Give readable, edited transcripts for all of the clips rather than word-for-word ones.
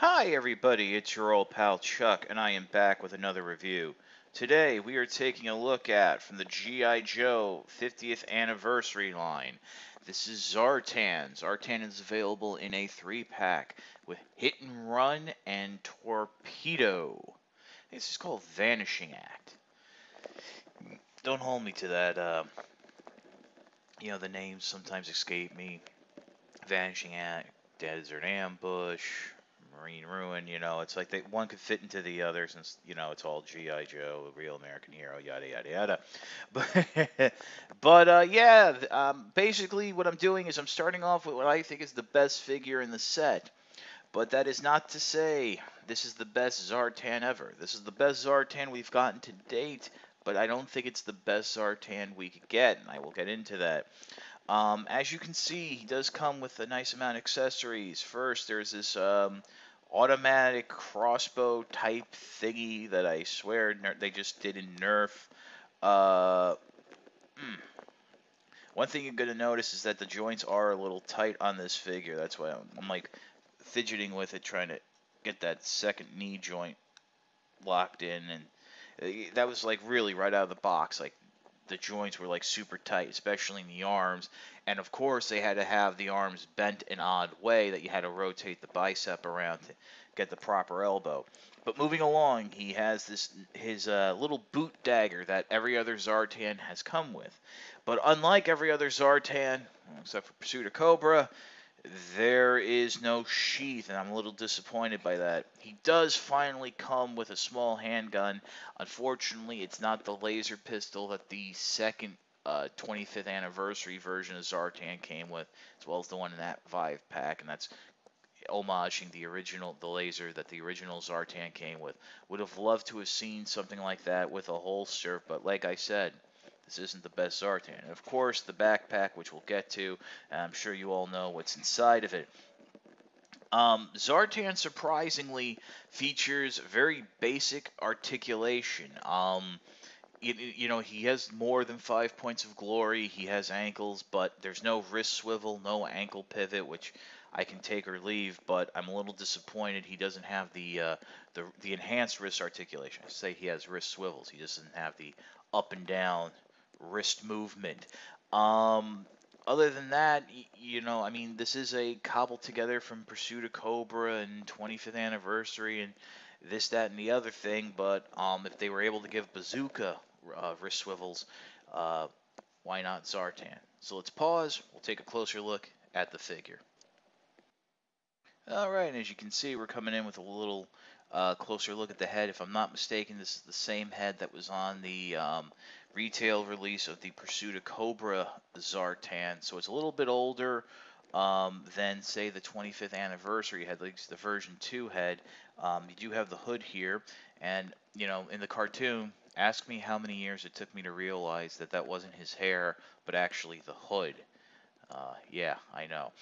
Hi everybody, it's your old pal Chuck, and I am back with another review. Today we are taking a look at from the G.I. Joe 50th anniversary line. This is Zartan. Zartan is available in a 3-pack with Hit and Run and Torpedo. This is called Vanishing Act. Don't hold me to that. The names sometimes escape me. Vanishing Act, Desert Ambush, Marine Ruin. It's like one could fit into the other since it's all GI Joe, a real American hero, yada yada yada. But basically what I'm doing is I'm starting off with what I think is the best figure in the set. But that is not to say this is the best Zartan ever. This is the best Zartan we've gotten to date, but I don't think it's the best Zartan we could get, and I will get into that. As you can see, he does come with a nice amount of accessories. First, there's this automatic crossbow type thingy that I swear they just did in Nerf. Uh, hmm. One thing you're going to notice is that the joints are a little tight on this figure. That's why I'm like fidgeting with it, trying to get that second knee joint locked in. And that was like really right out of the box. Like the joints were like super tight, especially in the arms. And of course, they had to have the arms bent an odd way that you had to rotate the bicep around to get the proper elbow. But moving along, he has his little boot dagger that every other Zartan has come with. But unlike every other Zartan, except for Pursuit of Cobra, there is no sheath, and I'm a little disappointed by that. He does finally come with a small handgun. Unfortunately, it's not the laser pistol that the second 25th anniversary version of Zartan came with, as well as the one in that 5-pack, and that's homaging the laser that the original Zartan came with. Would have loved to have seen something like that with a holster, but like I said, this isn't the best Zartan. And of course, the backpack, which we'll get to, and I'm sure you all know what's inside of it. Zartan surprisingly features very basic articulation. He has more than 5 points of glory. He has ankles, but there's no wrist swivel, no ankle pivot, which I can take or leave. But I'm a little disappointed he doesn't have the enhanced wrist articulation. I say he has wrist swivels. He doesn't have the up and down wrist movement. Other than that, I mean, this is a cobbled together from Pursuit of Cobra and 25th anniversary and this, that, and the other thing. But if they were able to give Bazooka wrist swivels, uh, why not Zartan? So let's pause. We'll take a closer look at the figure. All right, and as you can see, we're coming in with a little closer look at the head. If I'm not mistaken, this is the same head that was on the retail release of the Pursuit of Cobra Zartan. So it's a little bit older than, say, the 25th anniversary head, like the version 2 head. You do have the hood here, and, in the cartoon, ask me how many years it took me to realize that that wasn't his hair, but actually the hood. Yeah, I know.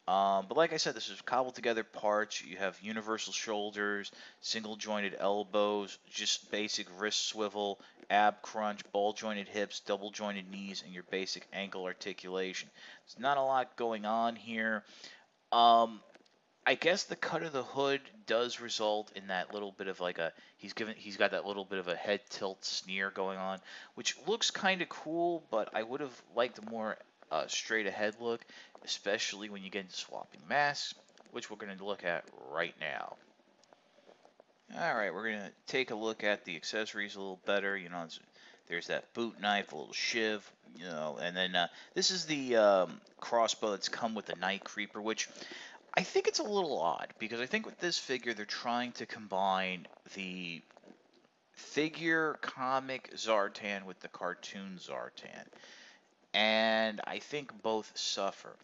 But like I said, this is cobbled together parts. You have universal shoulders, single jointed elbows, just basic wrist swivel, ab crunch, ball jointed hips, double jointed knees, and your basic ankle articulation. There's not a lot going on here. Um, I guess the cut of the hood does result in that little bit of like he's got that little bit of a head tilt sneer going on, which looks kind of cool, but I would have liked a more straight ahead look, especially when you get into swapping masks, which we're going to look at right now. All right, we're going to take a look at the accessories a little better. There's that boot knife, a little shiv, and then this is the crossbow that's come with the Night Creeper, which I think it's a little odd because I think with this figure they're trying to combine the figure comic Zartan with the cartoon Zartan, and I think both suffer.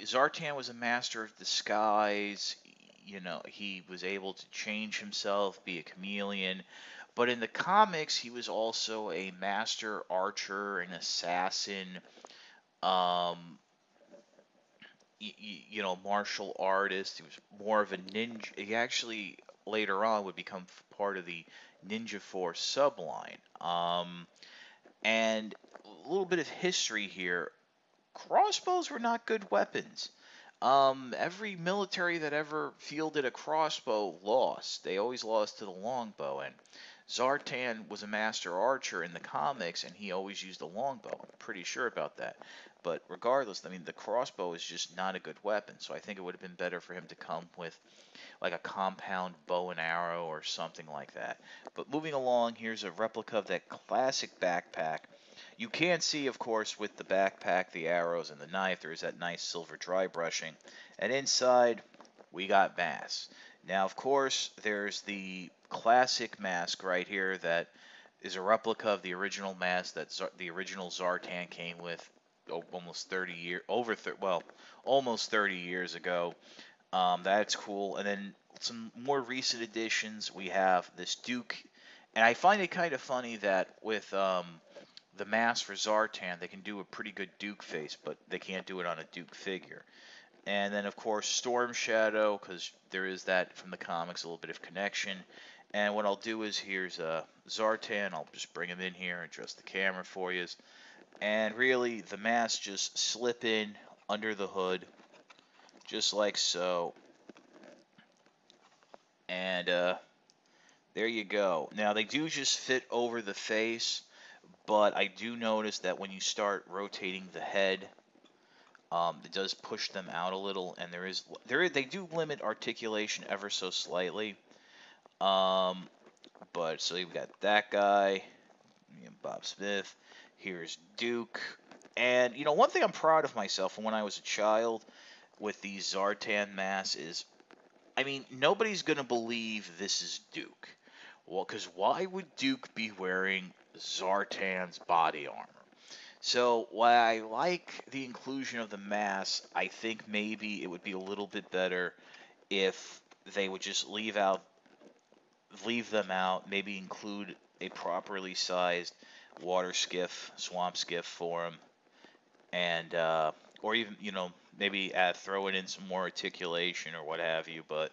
Zartan was a master of disguise. He was able to change himself, be a chameleon. But in the comics, he was also a master archer, an assassin, um, martial artist. He was more of a ninja. He actually later on would become part of the Ninja Force subline. And a little bit of history here. Crossbows were not good weapons. Every military that ever fielded a crossbow lost. They always lost to the longbow, and Zartan was a master archer in the comics, and he always used a longbow. I'm pretty sure about that. But regardless, I mean, the crossbow is just not a good weapon, so I think it would have been better for him to come with like a compound bow and arrow or something like that. But moving along, here's a replica of that classic backpack. You can see, of course, with the backpack, the arrows, and the knife, there is that nice silver dry brushing. And inside, we got masks. Now, of course, there's the classic mask right here that is a replica of the original mask that the original Zartan came with almost 30 years, well, almost 30 years ago. That's cool. And then some more recent additions, we have this Duke. And I find it kind of funny that with the mask for Zartan, they can do a pretty good Duke face, but they can't do it on a Duke figure. And then, of course, Storm Shadow, because there is that from the comics, a little bit of connection. And what I'll do is, here's Zartan. I'll just bring him in here and adjust the camera for you. And really, the masks just slip in under the hood, just like so. And there you go. Now, they do just fit over the face, but I do notice that when you start rotating the head, it does push them out a little, and they do limit articulation ever so slightly. But so you've got that guy, Bob Smith. Here's Duke, and one thing I'm proud of myself from when I was a child with these Zartan masks is, I mean, nobody's gonna believe this is Duke. Well, because why would Duke be wearing Zartan's body armor? So, while I like the inclusion of the mask, I think maybe it would be a little bit better if they would just leave them out, maybe include a properly sized water skiff, swamp skiff for them, and or even maybe throw it in some more articulation or what have you. But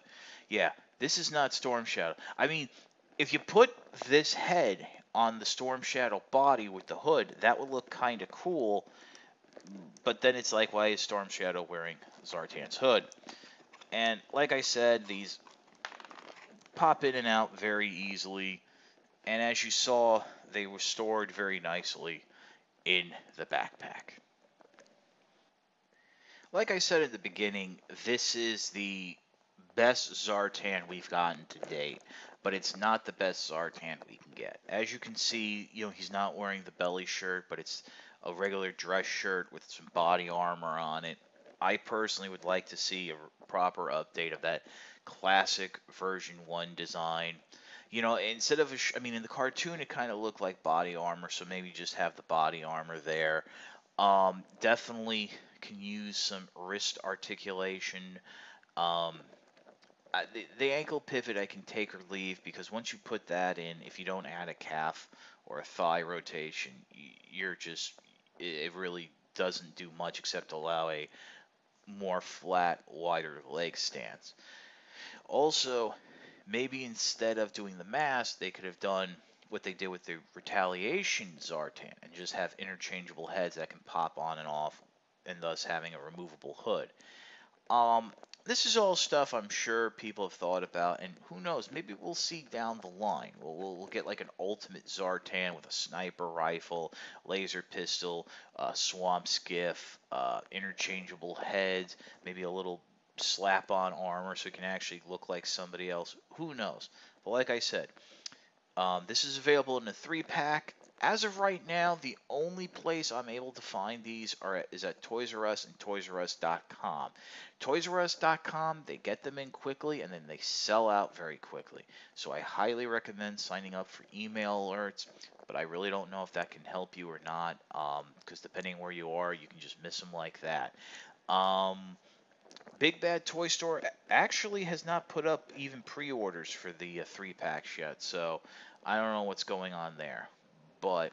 yeah, this is not Storm Shadow. I mean, if you put this head on the Storm Shadow body with the hood, that would look kind of cool. But then it's like, why is Storm Shadow wearing Zartan's hood? And like I said, these pop in and out very easily. And as you saw, they were stored very nicely in the backpack. Like I said at the beginning, this is the best Zartan we've gotten to date, but it's not the best Zartan we can get. As you can see, he's not wearing the belly shirt, but it's a regular dress shirt with some body armor on it. I personally would like to see a proper update of that classic version 1 design. Instead of I mean, in the cartoon it kind of looked like body armor, so maybe just have the body armor there. Definitely can use some wrist articulation. Um, the ankle pivot I can take or leave, because once you put that in, if you don't add a calf or a thigh rotation, you're just it really doesn't do much except allow a more flat, wider leg stance. Also, maybe instead of doing the mask, they could have done what they did with the Retaliation Zartan and just have interchangeable heads that can pop on and off, and thus having a removable hood. This is all stuff I'm sure people have thought about, and who knows, maybe we'll see down the line. We'll get like an ultimate Zartan with a sniper rifle, laser pistol, swamp skiff, interchangeable heads, maybe a little slap-on armor so it can actually look like somebody else. Who knows? But like I said, this is available in a 3-pack. As of right now, the only place I'm able to find these is at Toys R Us and ToysRUs.com. ToysRUs.com, they get them in quickly and then they sell out very quickly. So I highly recommend signing up for email alerts, but I really don't know if that can help you or not, because depending where you are, you can just miss them like that. Big Bad Toy Store actually has not put up even pre-orders for the 3-packs yet, so I don't know what's going on there. But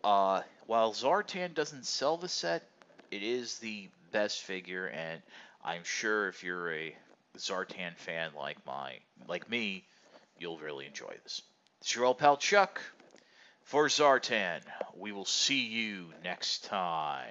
while Zartan doesn't sell the set, it is the best figure, and I'm sure if you're a Zartan fan like me, you'll really enjoy this. It's your old pal Chuck for Zartan. We will see you next time.